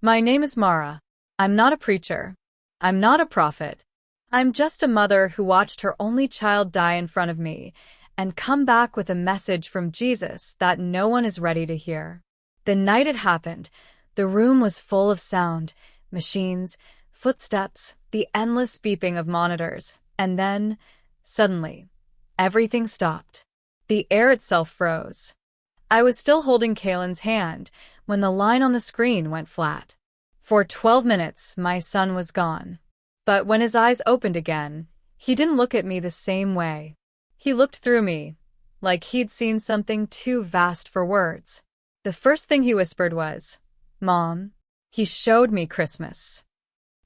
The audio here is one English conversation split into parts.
My name is Mara. I'm not a preacher. I'm not a prophet. I'm just a mother who watched her only child die in front of me and come back with a message from Jesus that no one is ready to hear. The night it happened, the room was full of sound, machines, footsteps, the endless beeping of monitors, and then, suddenly, everything stopped. The air itself froze. I was still holding Kaylin's hand when the line on the screen went flat. For 12 minutes, my son was gone. But when his eyes opened again, he didn't look at me the same way. He looked through me, like he'd seen something too vast for words. The first thing he whispered was, "Mom." He showed me Christmas.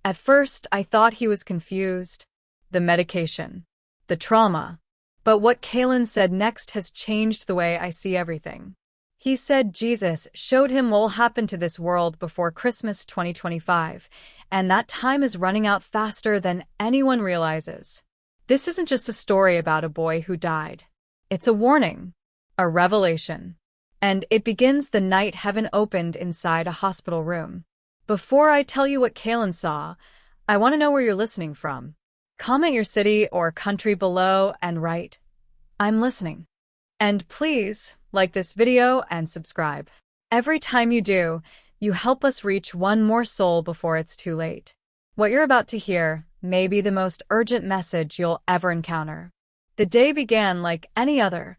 At first, I thought he was confused. The medication. The trauma. But what Kaylin said next has changed the way I see everything. He said Jesus showed him what will happen to this world before Christmas 2025, and that time is running out faster than anyone realizes. This isn't just a story about a boy who died. It's a warning, a revelation. And it begins the night heaven opened inside a hospital room. Before I tell you what Kaylin saw, I want to know where you're listening from. Comment your city or country below and write, "I'm listening." And please, like this video and subscribe. Every time you do, you help us reach one more soul before it's too late. What you're about to hear may be the most urgent message you'll ever encounter. The day began like any other,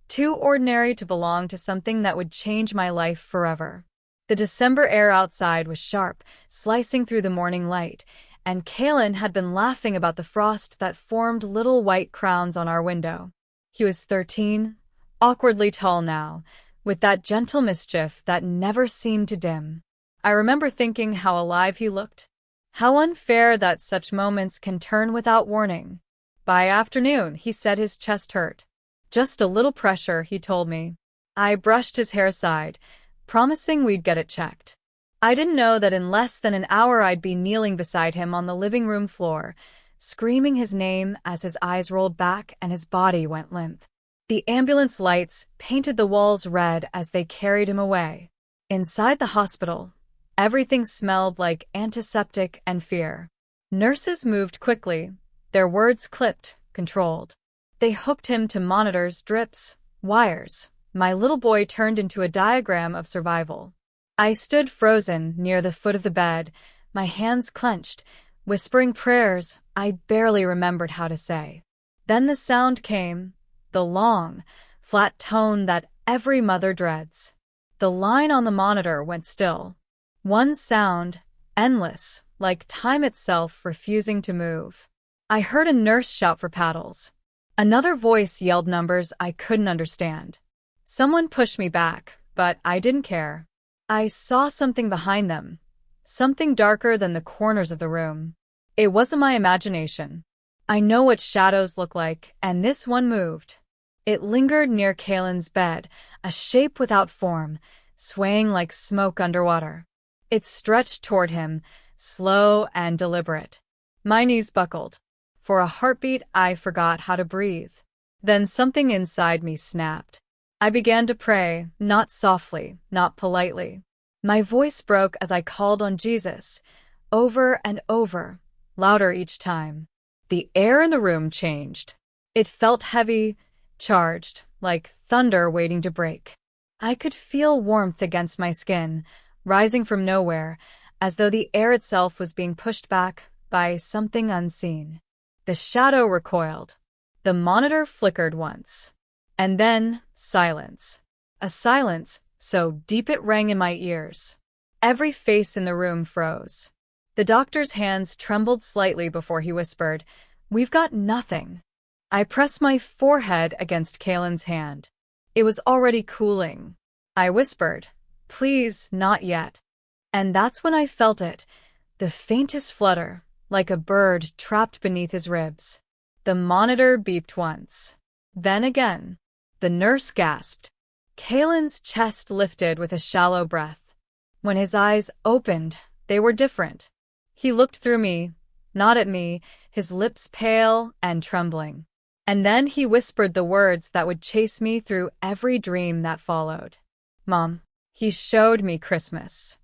too ordinary to belong to something that would change my life forever. The December air outside was sharp, slicing through the morning light, and Kaylin had been laughing about the frost that formed little white crowns on our window. He was 13, awkwardly tall now, with that gentle mischief that never seemed to dim. I remember thinking how alive he looked. How unfair that such moments can turn without warning. By afternoon, he said his chest hurt. "Just a little pressure," he told me. I brushed his hair aside, promising we'd get it checked. I didn't know that in less than an hour I'd be kneeling beside him on the living room floor, screaming his name as his eyes rolled back and his body went limp. The ambulance lights painted the walls red as they carried him away. Inside the hospital, everything smelled like antiseptic and fear. Nurses moved quickly, their words clipped, controlled. They hooked him to monitors, drips, wires. My little boy turned into a diagram of survival. I stood frozen near the foot of the bed, my hands clenched, whispering prayers I barely remembered how to say. Then the sound came, the long, flat tone that every mother dreads. The line on the monitor went still. One sound, endless, like time itself refusing to move. I heard a nurse shout for paddles. Another voice yelled numbers I couldn't understand. Someone pushed me back, but I didn't care. I saw something behind them, something darker than the corners of the room. It wasn't my imagination. I know what shadows look like, and this one moved. It lingered near Kaylin's bed, a shape without form, swaying like smoke underwater. It stretched toward him, slow and deliberate. My knees buckled. For a heartbeat, I forgot how to breathe. Then something inside me snapped. I began to pray, not softly, not politely. My voice broke as I called on Jesus, over and over, louder each time. The air in the room changed. It felt heavy, charged, like thunder waiting to break. I could feel warmth against my skin, rising from nowhere, as though the air itself was being pushed back by something unseen. The shadow recoiled. The monitor flickered once. And then, silence. A silence so deep it rang in my ears. Every face in the room froze. The doctor's hands trembled slightly before he whispered, "We've got nothing." I pressed my forehead against Kaylin's hand. It was already cooling. I whispered, "Please, not yet." And that's when I felt it, the faintest flutter, like a bird trapped beneath his ribs. The monitor beeped once. Then again. The nurse gasped. Kaylin's chest lifted with a shallow breath. When his eyes opened, they were different. He looked through me, not at me, his lips pale and trembling. And then he whispered the words that would chase me through every dream that followed. "Mom, he showed me Christmas."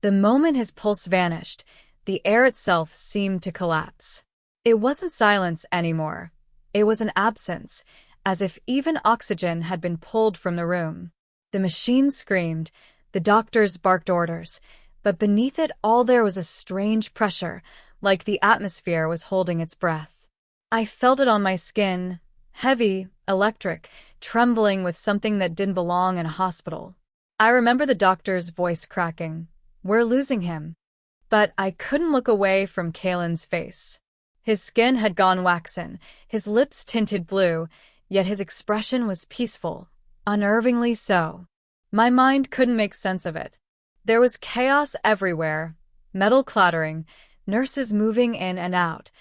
The moment his pulse vanished, the air itself seemed to collapse. It wasn't silence anymore. It was an absence, as if even oxygen had been pulled from the room. The machine screamed, the doctors barked orders, but beneath it all there was a strange pressure, like the atmosphere was holding its breath. I felt it on my skin, heavy, electric, trembling with something that didn't belong in a hospital. I remember the doctor's voice cracking. "We're losing him." But I couldn't look away from Kalen's face. His skin had gone waxen, his lips tinted blue, yet his expression was peaceful, unnervingly so. My mind couldn't make sense of it. There was chaos everywhere, metal clattering, nurses moving in and out,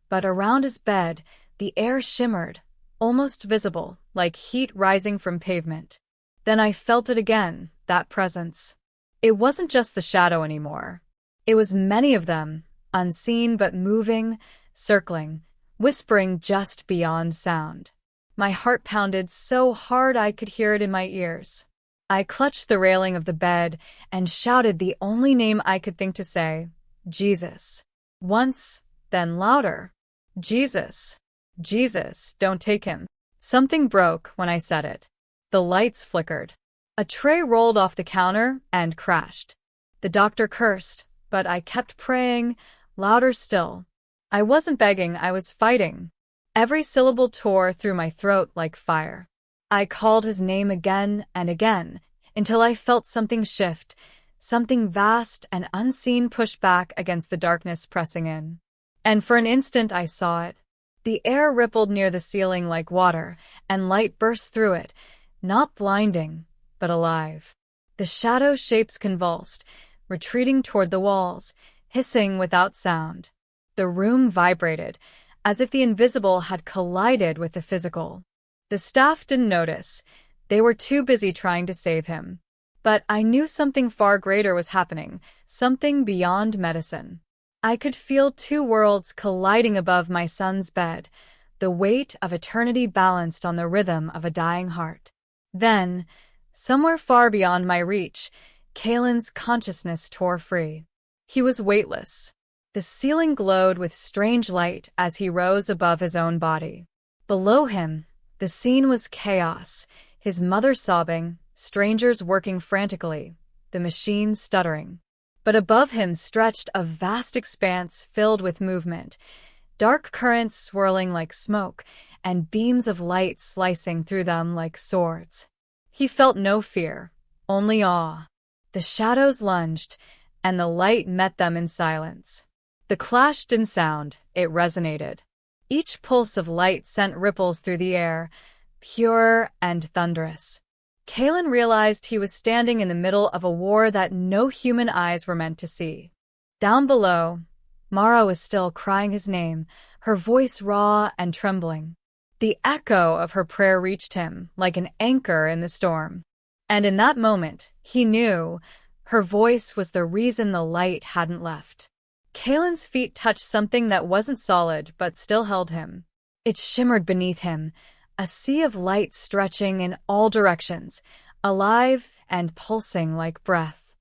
but around his bed, the air shimmered, almost visible, like heat rising from pavement. Then I felt it again, that presence. It wasn't just the shadow anymore. It was many of them, unseen but moving, circling, whispering just beyond sound. My heart pounded so hard I could hear it in my ears. I clutched the railing of the bed and shouted the only name I could think to say, "Jesus." Once, then louder. "Jesus. Jesus, don't take him." Something broke when I said it. The lights flickered. A tray rolled off the counter and crashed. The doctor cursed, but I kept praying, louder still. I wasn't begging, I was fighting. Every syllable tore through my throat like fire. I called his name again and again, until I felt something shift, something vast and unseen push back against the darkness pressing in. And for an instant I saw it. The air rippled near the ceiling like water, and light burst through it, not blinding, but alive. The shadow shapes convulsed, retreating toward the walls, hissing without sound. The room vibrated, as if the invisible had collided with the physical. The staff didn't notice. They were too busy trying to save him. But I knew something far greater was happening, something beyond medicine. I could feel two worlds colliding above my son's bed, the weight of eternity balanced on the rhythm of a dying heart. Then, somewhere far beyond my reach, Kalen's consciousness tore free. He was weightless. The ceiling glowed with strange light as he rose above his own body. Below him, the scene was chaos, his mother sobbing, strangers working frantically, the machine stuttering. But above him stretched a vast expanse filled with movement, dark currents swirling like smoke, and beams of light slicing through them like swords. He felt no fear, only awe. The shadows lunged, and the light met them in silence. The clash didn't sound, it resonated. Each pulse of light sent ripples through the air, pure and thunderous. Kalen realized he was standing in the middle of a war that no human eyes were meant to see. Down below, Mara was still crying his name, her voice raw and trembling. The echo of her prayer reached him like an anchor in the storm. And in that moment, he knew her voice was the reason the light hadn't left. Kalen's feet touched something that wasn't solid but still held him. It shimmered beneath him, a sea of light stretching in all directions, alive and pulsing like breath.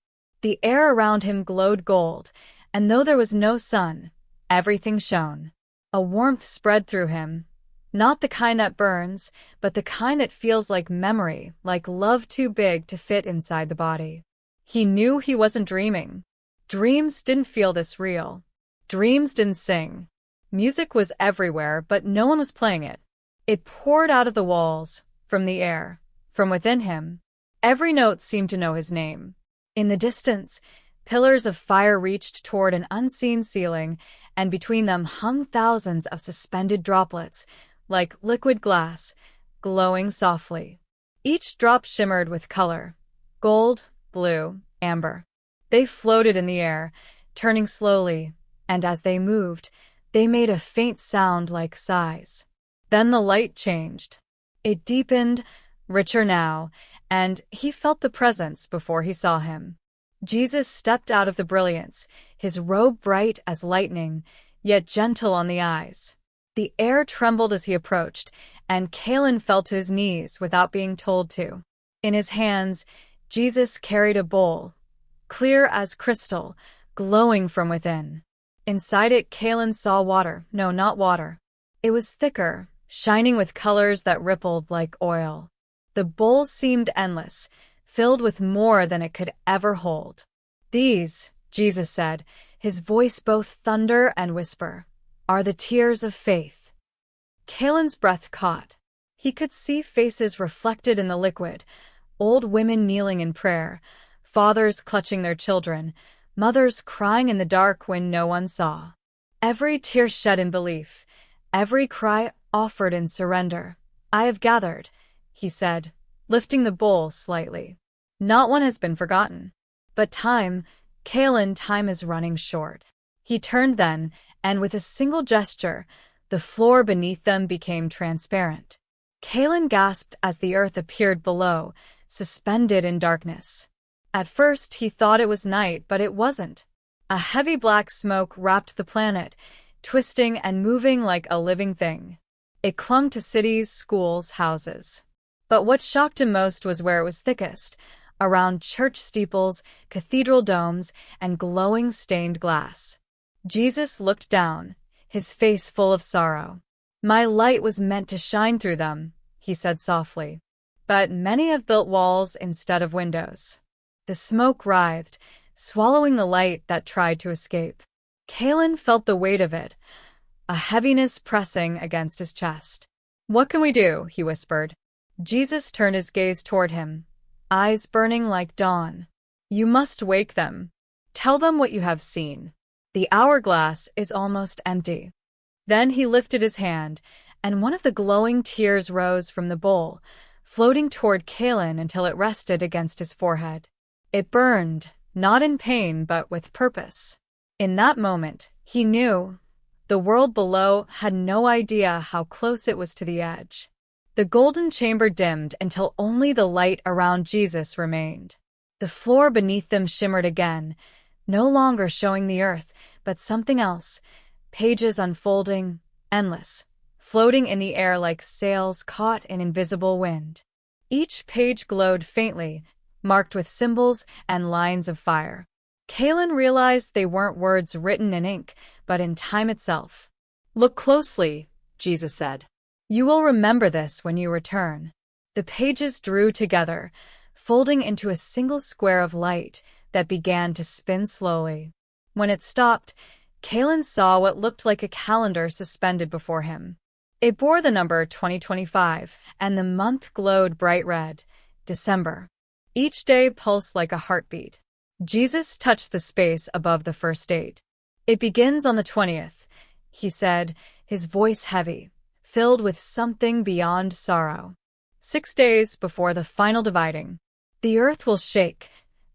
The air around him glowed gold, and though there was no sun, everything shone. A warmth spread through him, not the kind that burns, but the kind that feels like memory, like love too big to fit inside the body. He knew he wasn't dreaming. Dreams didn't feel this real. Dreams didn't sing. Music was everywhere, but no one was playing it. It poured out of the walls, from the air, from within him. Every note seemed to know his name. In the distance, pillars of fire reached toward an unseen ceiling, and between them hung thousands of suspended droplets, like liquid glass, glowing softly. Each drop shimmered with color: gold, blue, amber. They floated in the air, turning slowly, and as they moved, they made a faint sound like sighs. Then the light changed. It deepened, richer now, and he felt the presence before he saw him. Jesus stepped out of the brilliance, his robe bright as lightning, yet gentle on the eyes. The air trembled as he approached, and Kalen fell to his knees without being told to. In his hands, Jesus carried a bowl, clear as crystal, glowing from within. Inside it, Kaelin saw water. No, not water. It was thicker, shining with colors that rippled like oil. The bowl seemed endless, filled with more than it could ever hold. These, Jesus said, his voice both thunder and whisper, are the tears of faith. Kaelin's breath caught. He could see faces reflected in the liquid, old women kneeling in prayer, fathers clutching their children, mothers crying in the dark when no one saw. Every tear shed in belief, every cry offered in surrender. I have gathered, he said, lifting the bowl slightly. Not one has been forgotten. But time, Kaelin, time is running short. He turned then, and with a single gesture, the floor beneath them became transparent. Kaelin gasped as the earth appeared below, suspended in darkness. At first he thought it was night, but it wasn't. A heavy black smoke wrapped the planet, twisting and moving like a living thing. It clung to cities, schools, houses. But what shocked him most was where it was thickest, around church steeples, cathedral domes, and glowing stained glass. Jesus looked down, his face full of sorrow. My light was meant to shine through them, he said softly. But many have built walls instead of windows. The smoke writhed, swallowing the light that tried to escape. Kaelin felt the weight of it, a heaviness pressing against his chest. What can we do? He whispered. Jesus turned his gaze toward him, eyes burning like dawn. You must wake them. Tell them what you have seen. The hourglass is almost empty. Then he lifted his hand, and one of the glowing tears rose from the bowl, floating toward Kaelin until it rested against his forehead. It burned, not in pain but with purpose. In that moment, he knew the world below had no idea how close it was to the edge. The golden chamber dimmed until only the light around Jesus remained. The floor beneath them shimmered again, no longer showing the earth, but something else, pages unfolding, endless, floating in the air like sails caught in invisible wind. Each page glowed faintly, marked with symbols and lines of fire. Kaelin realized they weren't words written in ink, but in time itself. Look closely, Jesus said. You will remember this when you return. The pages drew together, folding into a single square of light that began to spin slowly. When it stopped, Kaelin saw what looked like a calendar suspended before him. It bore the number 2025, and the month glowed bright red, December. Each day pulsed like a heartbeat. Jesus touched the space above the first date. It begins on the 20th, he said, his voice heavy, filled with something beyond sorrow. 6 days before the final dividing. The earth will shake,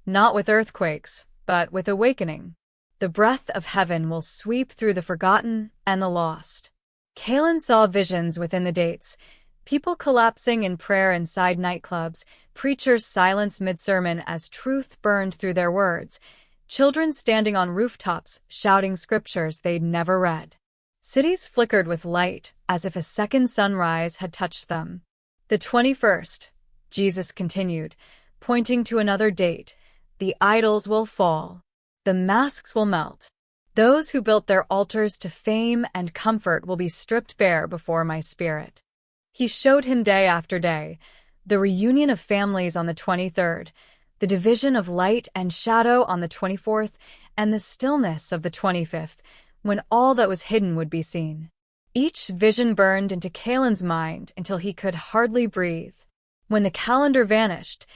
not with earthquakes, but with awakening. The breath of heaven will sweep through the forgotten and the lost. Kaelin saw visions within the dates, people collapsing in prayer inside nightclubs, preachers silenced mid-sermon as truth burned through their words, children standing on rooftops shouting scriptures they'd never read. Cities flickered with light as if a second sunrise had touched them. The 21st, Jesus continued, pointing to another date. The idols will fall. The masks will melt. Those who built their altars to fame and comfort will be stripped bare before my spirit. He showed him day after day, the reunion of families on the 23rd, the division of light and shadow on the 24th, and the stillness of the 25th, when all that was hidden would be seen. Each vision burned into Kaelin's mind until he could hardly breathe. When the calendar vanished,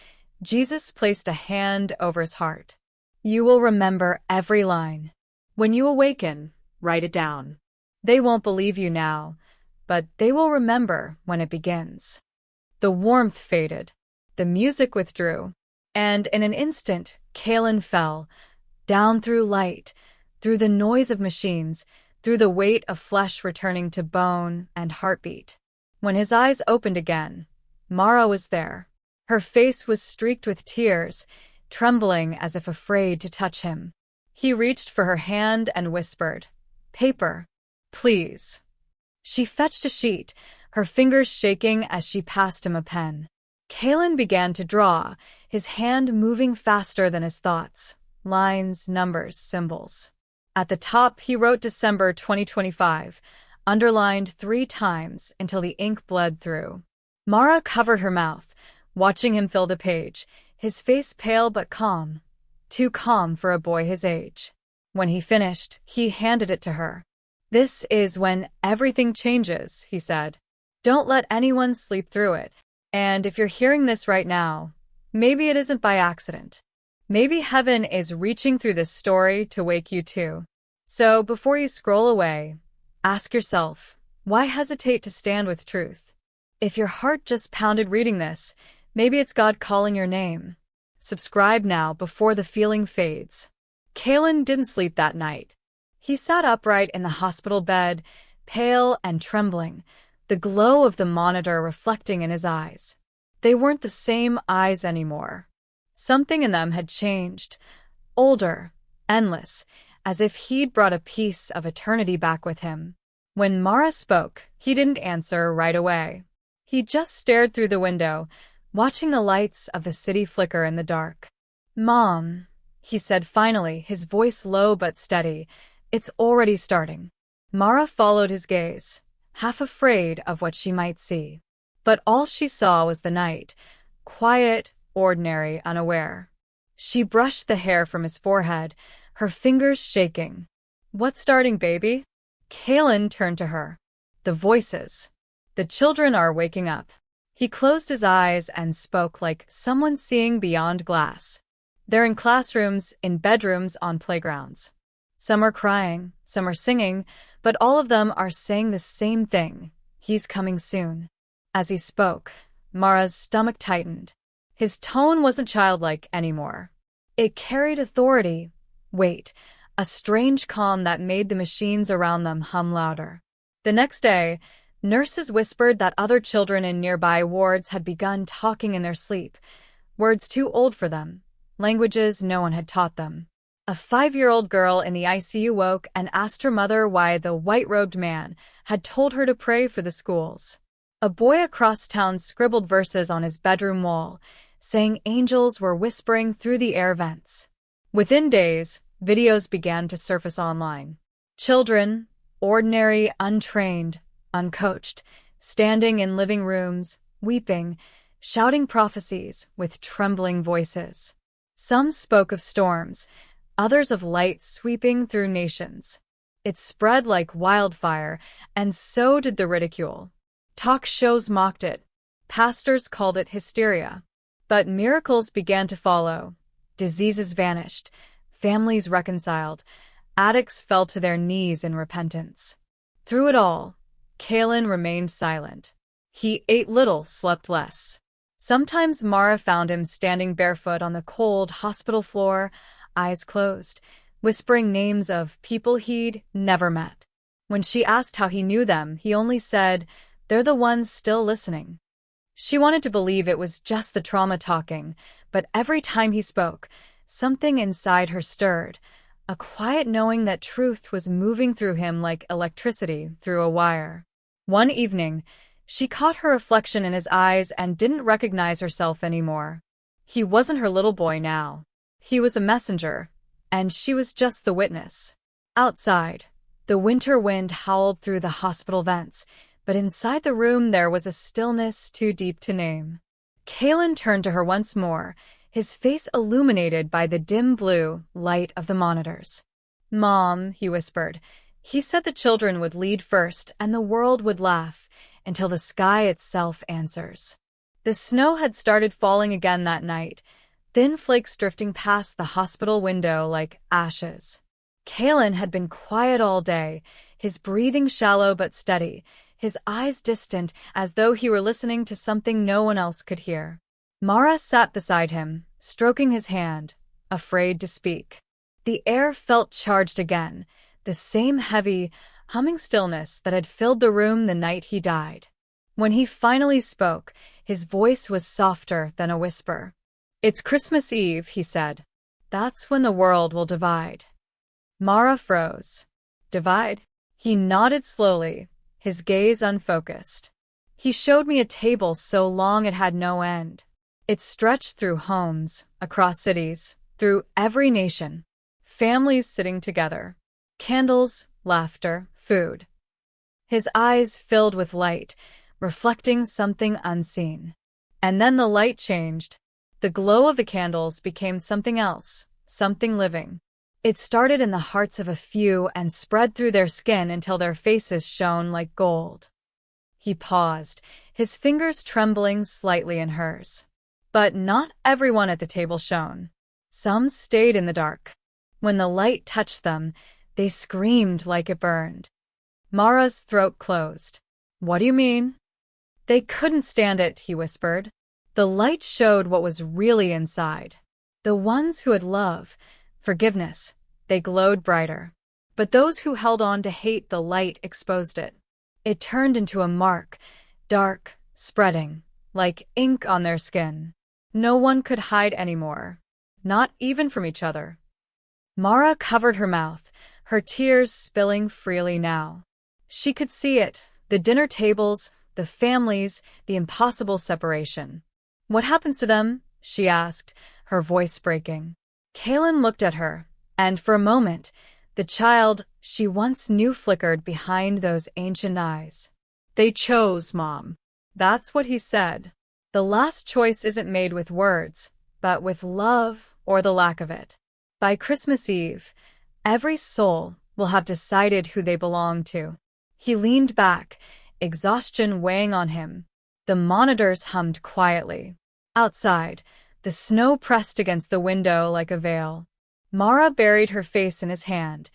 Jesus placed a hand over his heart. You will remember every line. When you awaken, write it down. They won't believe you now, but they will remember when it begins. The warmth faded, the music withdrew, and in an instant, Kaelin fell, down through light, through the noise of machines, through the weight of flesh returning to bone and heartbeat. When his eyes opened again, Mara was there. Her face was streaked with tears, trembling as if afraid to touch him. He reached for her hand and whispered, "Paper, please." She fetched a sheet, her fingers shaking as she passed him a pen. Kaelin began to draw, his hand moving faster than his thoughts. lines, numbers, symbols. At the top, he wrote December 2025, underlined 3 times until the ink bled through. Mara covered her mouth, watching him fill the page, his face pale but calm. Too calm for a boy his age. When he finished, he handed it to her. "This is when everything changes," he said. "Don't let anyone sleep through it. And if you're hearing this right now, maybe it isn't by accident. Maybe heaven is reaching through this story to wake you too." So before you scroll away, ask yourself, why hesitate to stand with truth? If your heart just pounded reading this, maybe it's God calling your name. Subscribe now before the feeling fades. Kalen didn't sleep that night. He sat upright in the hospital bed, pale and trembling, the glow of the monitor reflecting in his eyes. They weren't the same eyes anymore. Something in them had changed, older, endless, as if he'd brought a piece of eternity back with him. When Mara spoke, he didn't answer right away. He just stared through the window, watching the lights of the city flicker in the dark. "Mom," he said finally, his voice low but steady, "it's already starting." Mara followed his gaze, half afraid of what she might see. But all she saw was the night, quiet, ordinary, unaware. She brushed the hair from his forehead, her fingers shaking. "What's starting, baby?" Kalen turned to her. "The voices. The children are waking up." He closed his eyes and spoke like someone seeing beyond glass. "They're in classrooms, in bedrooms, on playgrounds. Some are crying, some are singing, but all of them are saying the same thing: he's coming soon." As he spoke, Mara's stomach tightened. His tone wasn't childlike anymore. It carried authority, weight, a strange calm that made the machines around them hum louder. The next day, nurses whispered that other children in nearby wards had begun talking in their sleep, words too old for them, languages no one had taught them. A 5-year-old girl in the ICU woke and asked her mother why the white-robed man had told her to pray for the schools. A boy across town scribbled verses on his bedroom wall, saying angels were whispering through the air vents. Within days, videos began to surface online. Children, ordinary, untrained, uncoached, standing in living rooms, weeping, shouting prophecies with trembling voices. Some spoke of storms, others of light sweeping through nations. It spread like wildfire, and so did the ridicule. Talk shows mocked it. Pastors called it hysteria. But miracles began to follow. Diseases vanished. Families reconciled. Addicts fell to their knees in repentance. Through it all, Kalen remained silent. He ate little, slept less. Sometimes Mara found him standing barefoot on the cold hospital floor, eyes closed, whispering names of people he'd never met. When she asked how he knew them, he only said, "They're the ones still listening." She wanted to believe it was just the trauma talking, but every time he spoke, something inside her stirred, a quiet knowing that truth was moving through him like electricity through a wire. One evening, she caught her reflection in his eyes and didn't recognize herself anymore. He wasn't her little boy now. He was a messenger, and she was just the witness. Outside, the winter wind howled through the hospital vents, but inside the room there was a stillness too deep to name. Kalen turned to her once more, his face illuminated by the dim blue light of the monitors. "Mom," he whispered, "he said the children would lead first and the world would laugh until the sky itself answers." The snow had started falling again that night, thin flakes drifting past the hospital window like ashes. Kalen had been quiet all day, his breathing shallow but steady, his eyes distant as though he were listening to something no one else could hear. Mara sat beside him, stroking his hand, afraid to speak. The air felt charged again, the same heavy, humming stillness that had filled the room the night he died. When he finally spoke, his voice was softer than a whisper. "It's Christmas Eve," he said. "That's when the world will divide." Mara froze. "Divide?" He nodded slowly, his gaze unfocused. "He showed me a table so long it had no end. It stretched through homes, across cities, through every nation. Families sitting together. Candles, laughter, food. His eyes filled with light, reflecting something unseen. And then the light changed. The glow of the candles became something else, something living. It started in the hearts of a few and spread through their skin until their faces shone like gold. He paused, his fingers trembling slightly in hers. But not everyone at the table shone. Some stayed in the dark. When the light touched them, they screamed like it burned. Mara's throat closed. "What do you mean?" "They couldn't stand it," he whispered. The light showed what was really inside. The ones who had love, forgiveness, they glowed brighter. But those who held on to hate, the light exposed it. It turned into a mark, dark, spreading, like ink on their skin. No one could hide anymore, not even from each other. Mara covered her mouth, her tears spilling freely now. She could see it, the dinner tables, the families, the impossible separation. "What happens to them?" she asked, her voice breaking. Kaylin looked at her, and for a moment, the child she once knew flickered behind those ancient eyes. "They chose, Mom." That's what he said. The last choice isn't made with words, but with love or the lack of it. By Christmas Eve, every soul will have decided who they belong to. He leaned back, exhaustion weighing on him. The monitors hummed quietly. Outside, the snow pressed against the window like a veil. Mara buried her face in his hand,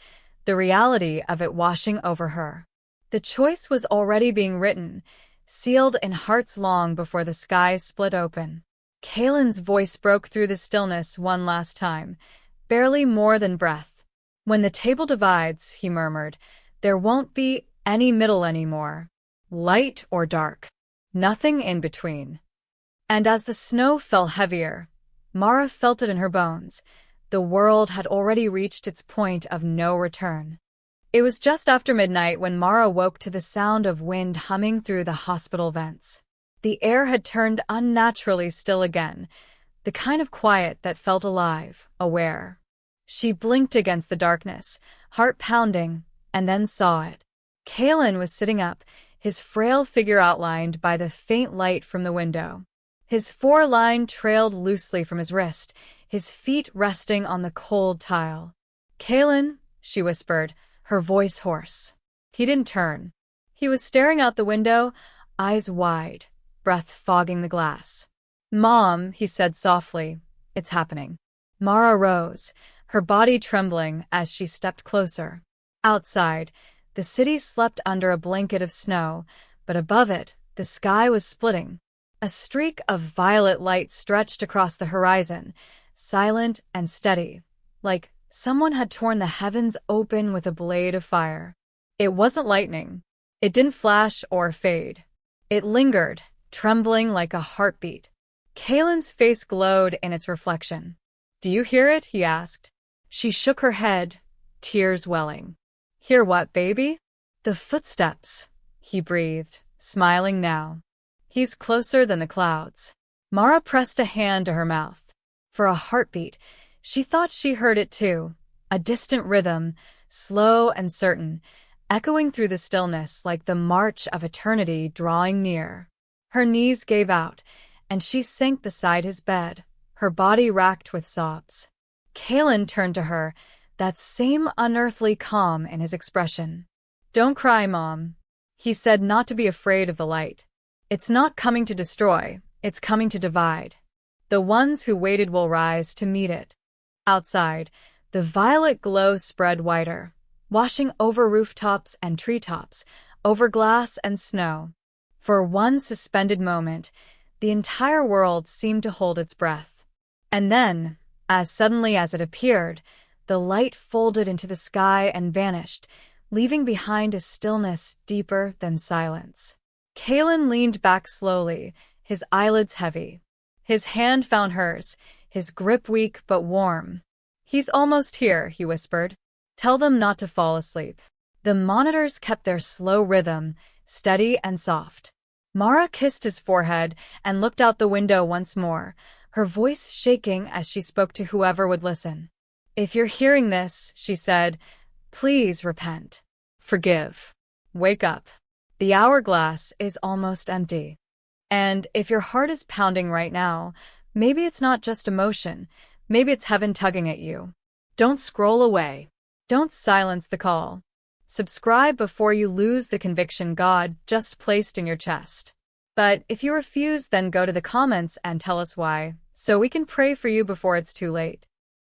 the reality of it washing over her. The choice was already being written, sealed in hearts long before the sky split open. Kaylin's voice broke through the stillness one last time, barely more than breath. "When the table divides," he murmured, "there won't be any middle anymore. Light or dark. Nothing in between." And as the snow fell heavier, Mara felt it in her bones. The world had already reached its point of no return. It was just after midnight when Mara woke to the sound of wind humming through the hospital vents. The air had turned unnaturally still again, the kind of quiet that felt alive, aware. She blinked against the darkness, heart pounding, and then saw it. Kaylin was sitting up, his frail figure outlined by the faint light from the window. His foreline trailed loosely from his wrist, his feet resting on the cold tile. "Kaylin," she whispered, her voice hoarse. He didn't turn. He was staring out the window, eyes wide, breath fogging the glass. "Mom," he said softly, "it's happening." Mara rose, her body trembling as she stepped closer. Outside, the city slept under a blanket of snow, but above it, the sky was splitting. A streak of violet light stretched across the horizon, silent and steady, like someone had torn the heavens open with a blade of fire. It wasn't lightning. It didn't flash or fade. It lingered, trembling like a heartbeat. Kaylin's face glowed in its reflection. "Do you hear it?" he asked. She shook her head, tears welling. "Hear what, baby?" "The footsteps," he breathed, smiling now. "He's closer than the clouds." Mara pressed a hand to her mouth. For a heartbeat, she thought she heard it too, a distant rhythm, slow and certain, echoing through the stillness like the march of eternity drawing near. Her knees gave out, and she sank beside his bed, her body racked with sobs. Kaylin turned to her, that same unearthly calm in his expression. "Don't cry, Mom," he said, not to be afraid of the light. "It's not coming to destroy, it's coming to divide. The ones who waited will rise to meet it." Outside, the violet glow spread wider, washing over rooftops and treetops, over glass and snow. For one suspended moment, the entire world seemed to hold its breath. And then, as suddenly as it appeared, the light folded into the sky and vanished, leaving behind a stillness deeper than silence. Kaylin leaned back slowly, his eyelids heavy. His hand found hers, his grip weak but warm. "He's almost here," he whispered. "Tell them not to fall asleep." The monitors kept their slow rhythm, steady and soft. Mara kissed his forehead and looked out the window once more, her voice shaking as she spoke to whoever would listen. "If you're hearing this," she said, "please repent. Forgive. Wake up. The hourglass is almost empty. And if your heart is pounding right now, maybe it's not just emotion. Maybe it's heaven tugging at you. Don't scroll away. Don't silence the call. Subscribe before you lose the conviction God just placed in your chest. But if you refuse, then go to the comments and tell us why, so we can pray for you before it's too late."